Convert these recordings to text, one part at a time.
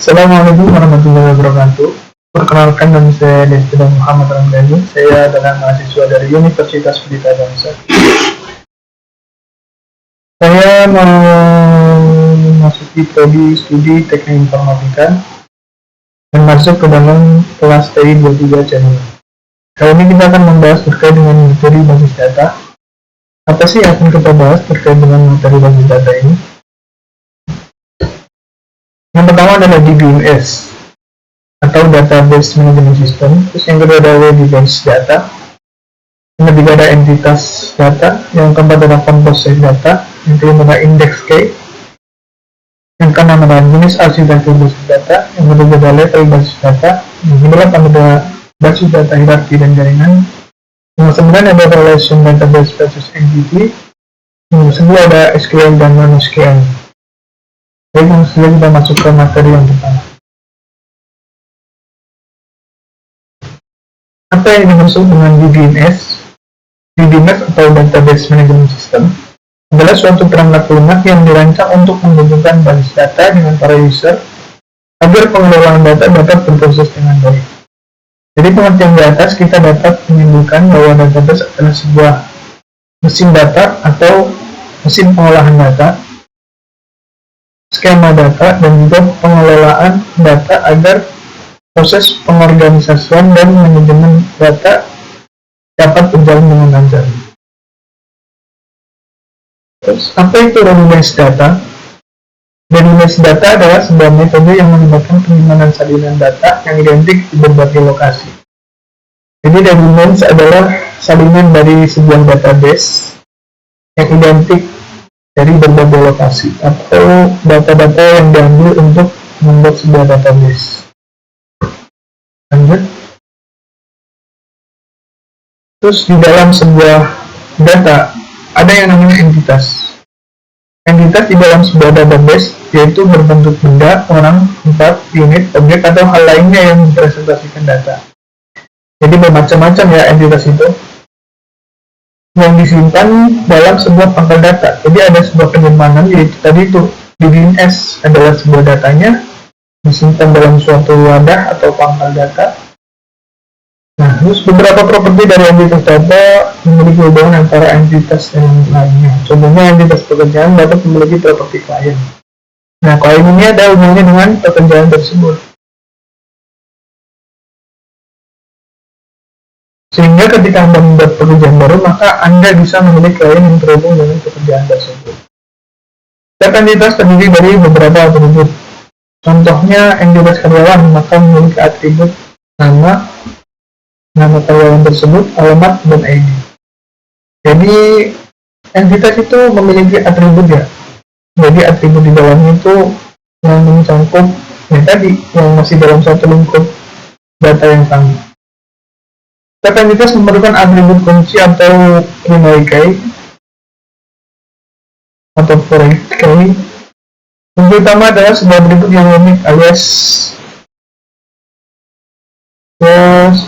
Assalamualaikum warahmatullahi wabarakatuh. Perkenalkan, nama saya Destina Muhammad Ramdhani. Saya adalah mahasiswa dari Universitas Pelita Bangsa. Saya memasuki prodi studi Teknik Informatika dan masuk ke dalam kelas TI 23 channel. Kali ini kita akan membahas terkait dengan materi basis data. Apa sih yang akan kita bahas terkait dengan materi basis data ini? Yang pertama adalah DBMS atau Database Management System. Terus yang kedua adalah Basis Data. Yang ketiga ada entitas data. Yang keempat adalah composite data. Yang kelima adalah index key. Yang keenam adalah jenis arsitektur basis data. Yang ketujuh adalah level basis data. Yang kedelapan adalah basis data hierarki dan jaringan. Yang kesembilan ada relation database versus entity. Yang kesembilan ada SQL dan non-SQL. Baik, langsung saja kita masuk ke materi yang pertama. Apa yang dimaksud dengan DBMS? DBMS atau Database Management System adalah suatu perangkat lunak yang dirancang untuk menghubungkan basis data dengan para user agar pengelolaan data dapat berproses dengan baik. Jadi pengertian di atas kita dapat menyimpulkan bahwa database adalah sebuah mesin data atau mesin pengolahan data, skema data, dan juga pengelolaan data agar proses pengorganisasian dan manajemen data dapat berjalan dengan lancar. Terus, apa itu ready-based data? Ready-based data adalah sebuah metode yang melibatkan penyimpanan salinan data yang identik di berbagai lokasi. Jadi ready-based adalah salinan dari sebuah database yang identik dari berbagai lokasi atau data-data yang diambil untuk membuat sebuah database. Lanjut. Terus di dalam sebuah data ada yang namanya entitas. Entitas di dalam sebuah database yaitu berbentuk benda, orang, tempat, unit, objek, atau hal lainnya yang mempresentasikan data. Jadi bermacam-macam ya entitas itu yang disimpan dalam sebuah pangkal data. Jadi ada sebuah penyimpanan, yaitu tadi itu DBMS adalah sebuah datanya disimpan dalam suatu wadah atau pangkal data. Nah, terus beberapa properti dari entitas data memiliki hubungan antara entitas dan lainnya. Contohnya entitas pekerjaan dapat memiliki properti klien. Nah, klien ini ada hubungannya dengan pekerjaan tersebut. Sehingga ketika Anda membuat pekerjaan baru, maka Anda bisa memilih klien yang terhubung dengan pekerjaan tersebut. Setiap entitas terdiri dari beberapa atribut. Contohnya entitas karyawan, maka memiliki atribut nama karyawan tersebut, alamat, dan ID. Jadi entitas itu memiliki atribut ya. Jadi atribut di dalamnya itu yang mencakup tadi yang masih dalam satu lingkup data yang sama. Setiap entitas memerlukan atribut kunci atau primary key atau foreign key. Kunci utama adalah sebuah atribut yang unik alias terus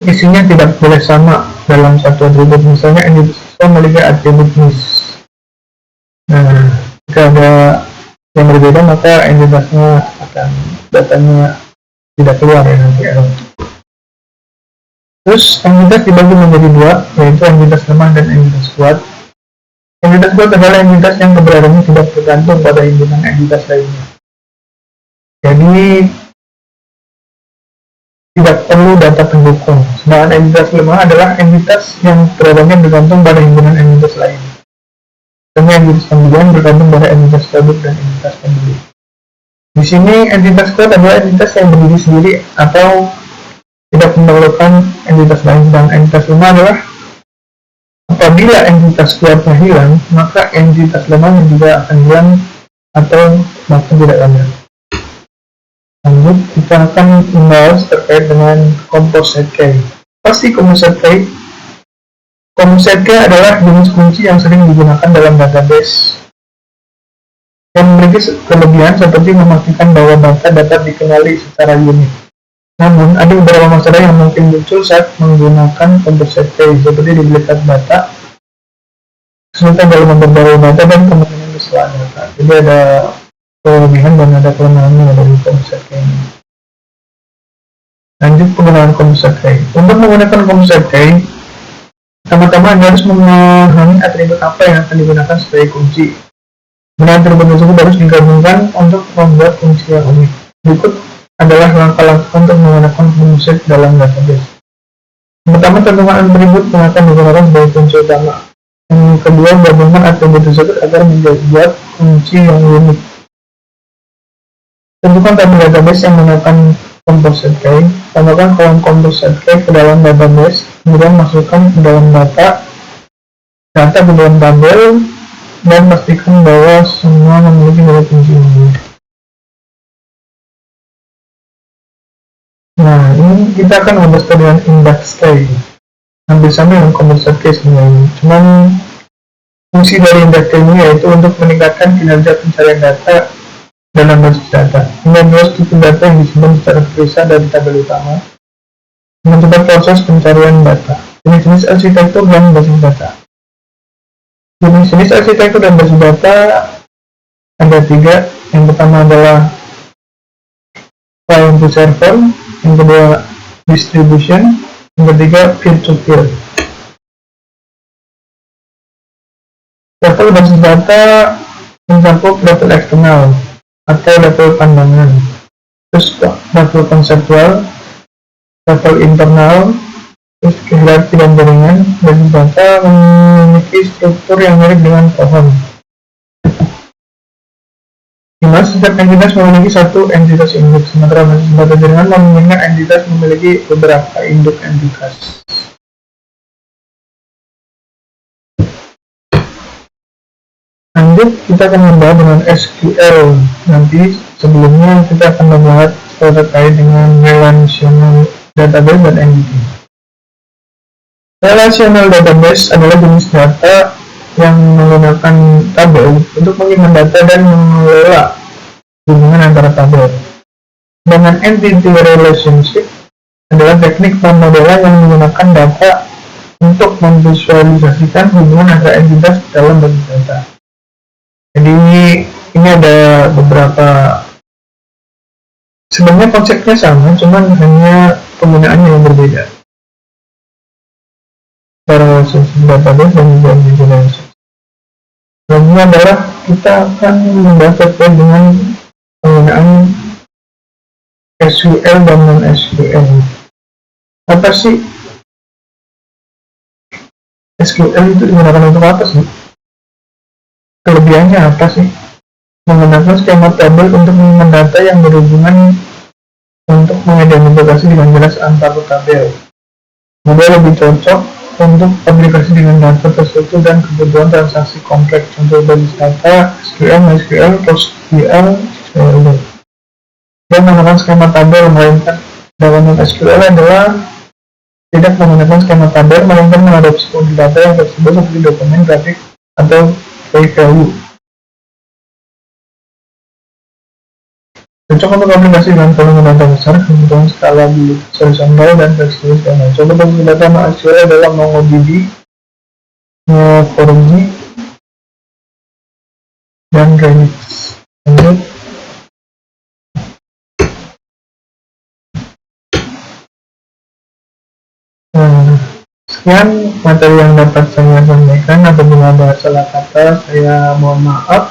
isinya tidak boleh sama dalam satu atribut. Misalnya entitas memiliki atribut miss. Nah, jika ada yang berbeda maka entitasnya akan datanya tidak keluar ya nanti error. Terus entitas dibagi menjadi dua, yaitu entitas lemah dan entitas kuat. Entitas kuat adalah entitas yang keberadaannya tidak tergantung pada himpunan entitas lainnya. Jadi tidak perlu data pendukung. Sedangkan entitas lemah adalah entitas yang beradanya bergantung pada himpunan entitas lain. Contohnya entitas pemilihan bergantung pada entitas produk dan entitas pembeli. Di sini entitas kuat adalah entitas yang berdiri sendiri atau tidak memerlukan entitas lain. Dan entitas lemah adalah apabila entitas kuatnya hilang, maka entitas lemahnya juga akan hilang atau bahkan tidak ada. Lanjut, kita akan membahas terkait dengan composite key. Pasti composite key. Composite key adalah jenis kunci yang sering digunakan dalam database yang memiliki kelebihan seperti memastikan bahwa data dapat dikenali secara unik. Namun, ada beberapa masalah yang mungkin muncul saat menggunakan composite key, seperti duplikat data, kesulitan dalam memperbarui data, dan kemungkinan kesalahan data. Jadi ada kelebihan dan ada kelemahannya dari composite key ini. Lanjut, penggunaan composite key. Untuk menggunakan composite key, pertama-tama Anda harus memahami atribut apa yang akan digunakan sebagai kunci. Kemudian atribut tersebut harus digabungkan untuk membuat kunci yang unik. Berikut adalah langkah-langkah untuk menggunakan composite dalam database. Yang pertama, tentukan atribut yang akan digunakan sebagai kunci utama. Yang kedua, gabungkan atribut tersebut agar membuat kunci yang unik. Tentukan tabel database yang menggunakan composite key. Tambahkan kolom composite key ke dalam database, kemudian masukkan ke dalam data ke dalam tabel, dan pastikan bahwa semua memiliki nilai kunci ini. Nah, ini kita akan membahas dengan index key. Hampir sama dengan composite key sebenarnya. Cuman fungsi dari index key ini yaitu untuk meningkatkan kinerja pencarian data dalam basis data. Mengenai struktur data yang disimpan secara terpisah dari tabel utama, mempercepat proses pencarian data. Jenis-jenis arsitektur dan basis data. Jenis-jenis arsitektur dan basis data ada 3. Yang pertama adalah client to server, yang kedua distribution, yang ketiga peer-to-peer. Level basis data mencakup level eksternal atau level pandangan, terus level konseptual, level internal, terus hierarki dan jaringan. Basis data memiliki struktur yang mirip dengan pohon, di mana setiap entitas memiliki satu entitas induk, sementara basis data jaringan memungkinkan entitas memiliki beberapa induk entitas. Lanjut, kita akan membahas dengan SQL. Nanti sebelumnya kita akan membahas terkait dengan relational database dan entity. Relational database adalah jenis data yang menggunakan tabel untuk mengirimkan data dan mengelola hubungan antara tabel. Dengan entity relationship adalah teknik pemmodelan yang menggunakan data untuk memvisualisasikan hubungan antara entitas dalam basis data. Jadi ini ada beberapa, sebenarnya konsepnya sama, cuman hanya penggunaannya yang berbeda. Relationship database dan juga entity relationship. Selanjutnya adalah kita akan membahas terkait dengan penggunaan SQL dan non-SQL. Apa sih SQL itu digunakan untuk apa sih? Kelebihannya apa sih? Menggunakan skema tabel untuk mengirimkan data yang berhubungan untuk mengidentifikasi dengan jelas antar tabel. Kemudian lebih cocok untuk aplikasi dengan data terstruktur dan kebutuhan transaksi kompleks. Contoh basis data SQL, MySQL, PostgreSQL, SQL. Dan menggunakan skema tabel, melainkan dalam SQL adalah tidak menggunakan skema tabel, melainkan mengadopsi kode data yang tersebut seperti dokumen, grafik, atau key value. Cocok untuk aplikasi dengan volume data besar, kebutuhan skalabilitas horizontal dan fleksibilitas data. Contoh basis data MySQL adalah MongoDB, Neo4j, dan Redis. Lanjut. Sekian materi yang dapat saya sampaikan. Apabila ada salah kata, saya mohon maaf.